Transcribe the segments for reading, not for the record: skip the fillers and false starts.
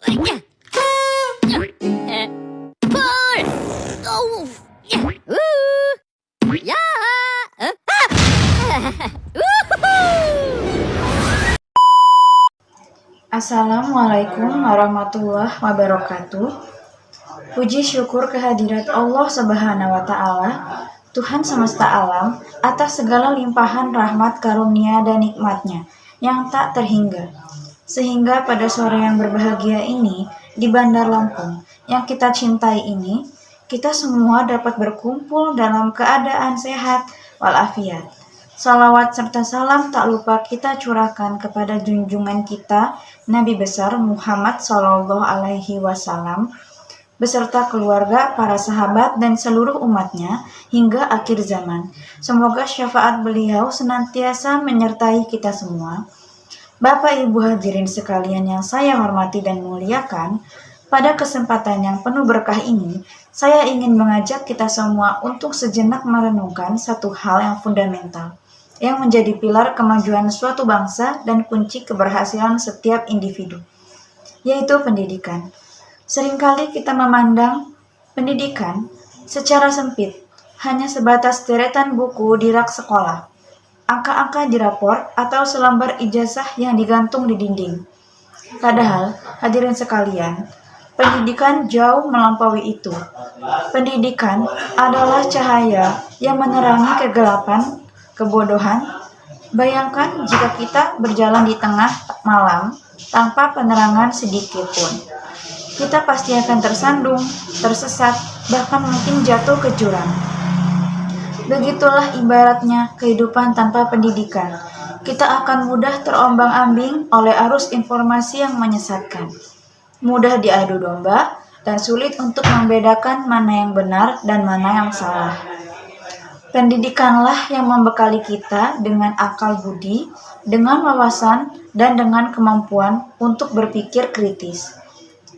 Pul! Oh! Ya! Assalamualaikum warahmatullahi wabarakatuh. Puji syukur kehadirat Allah Subhanahu wa Ta'ala, Tuhan semesta alam, atas segala limpahan rahmat, karunia, dan nikmatnya yang tak terhingga. Sehingga pada sore yang berbahagia ini, di Bandar Lampung yang kita cintai ini, kita semua dapat berkumpul dalam keadaan sehat walafiat. Salawat serta salam tak lupa kita curahkan kepada junjungan kita Nabi besar Muhammad Shallallahu Alaihi Wasallam beserta keluarga, para sahabat, dan seluruh umatnya hingga akhir zaman. Semoga syafaat beliau senantiasa menyertai kita semua. Bapak Ibu hadirin sekalian yang saya hormati dan muliakan, pada kesempatan yang penuh berkah ini, saya ingin mengajak kita semua untuk sejenak merenungkan satu hal yang fundamental, yang menjadi pilar kemajuan suatu bangsa dan kunci keberhasilan setiap individu, yaitu pendidikan. Seringkali kita memandang pendidikan secara sempit, hanya sebatas deretan buku di rak sekolah, angka-angka di rapor, atau selembar ijazah yang digantung di dinding. Padahal, hadirin sekalian, pendidikan jauh melampaui itu. Pendidikan adalah cahaya yang menerangi kegelapan, kebodohan. Bayangkan jika kita berjalan di tengah malam tanpa penerangan sedikit pun. Kita pasti akan tersandung, tersesat, bahkan mungkin jatuh ke jurang. Begitulah ibaratnya kehidupan tanpa pendidikan. Kita akan mudah terombang-ambing oleh arus informasi yang menyesatkan, mudah diadu domba, dan sulit untuk membedakan mana yang benar dan mana yang salah. Pendidikanlah yang membekali kita dengan akal budi, dengan wawasan, dan dengan kemampuan untuk berpikir kritis.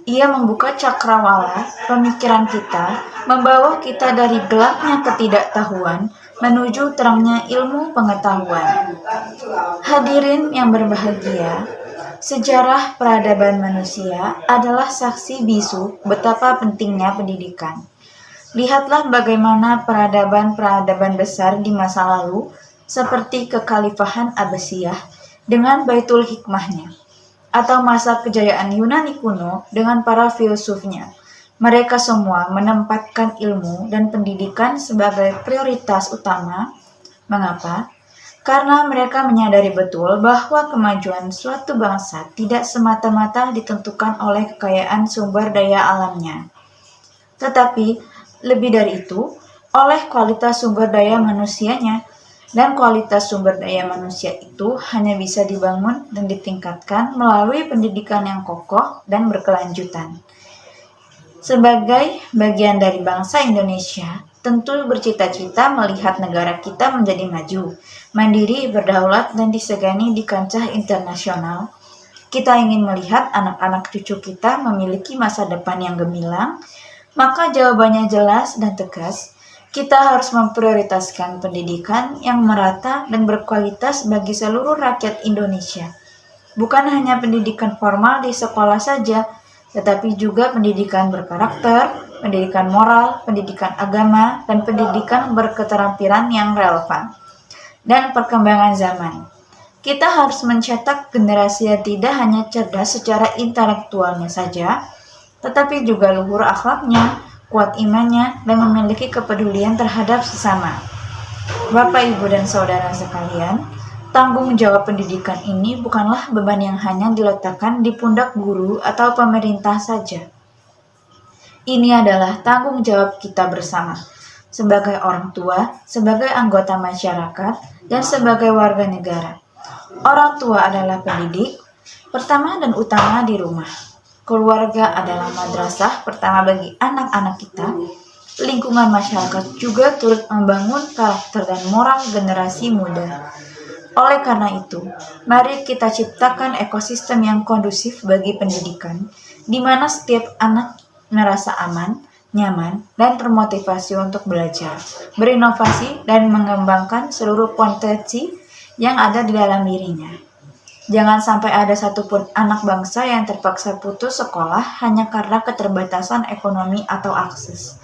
Ia membuka cakrawala pemikiran kita, membawa kita dari gelapnya ketidaktahuan menuju terangnya ilmu pengetahuan. Hadirin yang berbahagia, sejarah peradaban manusia adalah saksi bisu betapa pentingnya pendidikan. Lihatlah bagaimana peradaban-peradaban besar di masa lalu, seperti kekhalifahan Abbasiyah dengan Baitul Hikmahnya, atau masa kejayaan Yunani kuno dengan para filsufnya. Mereka semua menempatkan ilmu dan pendidikan sebagai prioritas utama. Mengapa? Karena mereka menyadari betul bahwa kemajuan suatu bangsa tidak semata-mata ditentukan oleh kekayaan sumber daya alamnya, tetapi lebih dari itu, oleh kualitas sumber daya manusianya. Dan kualitas sumber daya manusia itu hanya bisa dibangun dan ditingkatkan melalui pendidikan yang kokoh dan berkelanjutan. Sebagai bagian dari bangsa Indonesia, tentu bercita-cita melihat negara kita menjadi maju, mandiri, berdaulat, dan disegani di kancah internasional. Kita ingin melihat anak-anak cucu kita memiliki masa depan yang gemilang, maka jawabannya jelas dan tegas. Kita harus memprioritaskan pendidikan yang merata dan berkualitas bagi seluruh rakyat Indonesia. Bukan hanya pendidikan formal di sekolah saja, tetapi juga pendidikan berkarakter, pendidikan moral, pendidikan agama, dan pendidikan berketerampilan yang relevan dan perkembangan zaman. Kita harus mencetak generasi yang tidak hanya cerdas secara intelektualnya saja, tetapi juga luhur akhlaknya, kuat imannya, dan memiliki kepedulian terhadap sesama. Bapak, Ibu, dan Saudara sekalian, tanggung jawab pendidikan ini bukanlah beban yang hanya diletakkan di pundak guru atau pemerintah saja. Ini adalah tanggung jawab kita bersama, sebagai orang tua, sebagai anggota masyarakat, dan sebagai warga negara. Orang tua adalah pendidik, pertama dan utama di rumah. Keluarga adalah madrasah pertama bagi anak-anak kita. Lingkungan masyarakat juga turut membangun karakter dan moral generasi muda. Oleh karena itu, mari kita ciptakan ekosistem yang kondusif bagi pendidikan, di mana setiap anak merasa aman, nyaman, dan termotivasi untuk belajar, berinovasi, dan mengembangkan seluruh potensi yang ada di dalam dirinya. Jangan sampai ada satupun anak bangsa yang terpaksa putus sekolah hanya karena keterbatasan ekonomi atau akses.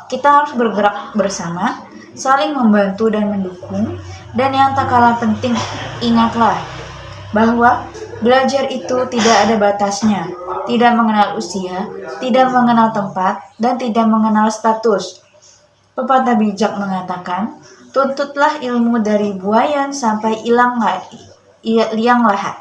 Kita harus bergerak bersama, saling membantu dan mendukung, dan yang tak kalah penting, ingatlah bahwa belajar itu tidak ada batasnya, tidak mengenal usia, tidak mengenal tempat, dan tidak mengenal status. Pepatah bijak mengatakan, tuntutlah ilmu dari buayan sampai liang lahat.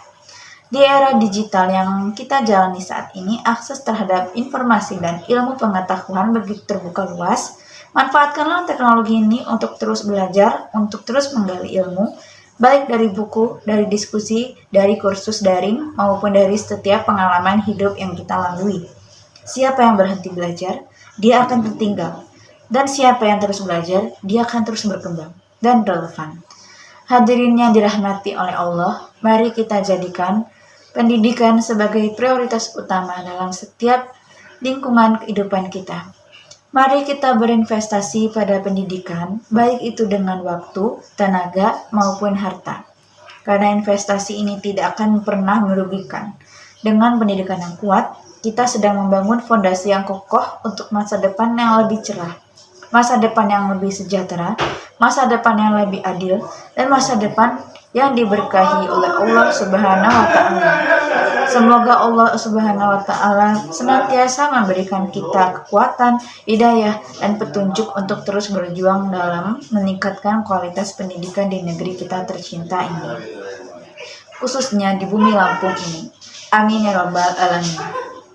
Di era digital yang kita jalani saat ini, akses terhadap informasi dan ilmu pengetahuan begitu terbuka luas. Manfaatkanlah teknologi ini untuk terus belajar, untuk terus menggali ilmu, baik dari buku, dari diskusi, dari kursus daring, maupun dari setiap pengalaman hidup yang kita lalui. Siapa yang berhenti belajar, dia akan tertinggal. Dan siapa yang terus belajar, dia akan terus berkembang dan relevan. Hadirin yang dirahmati oleh Allah, mari kita jadikan pendidikan sebagai prioritas utama dalam setiap lingkungan kehidupan kita. Mari kita berinvestasi pada pendidikan, baik itu dengan waktu, tenaga, maupun harta. Karena investasi ini tidak akan pernah merugikan. Dengan pendidikan yang kuat, kita sedang membangun fondasi yang kokoh untuk masa depan yang lebih cerah, masa depan yang lebih sejahtera, masa depan yang lebih adil, dan masa depan yang diberkahi oleh Allah Subhanahu wa Ta'ala. Semoga Allah Subhanahu wa Ta'ala senantiasa memberikan kita kekuatan, hidayah, dan petunjuk untuk terus berjuang dalam meningkatkan kualitas pendidikan di negeri kita tercinta ini, khususnya di bumi Lampung ini. Amin ya rabbal alamin.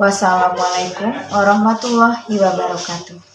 Wassalamualaikum warahmatullahi wabarakatuh.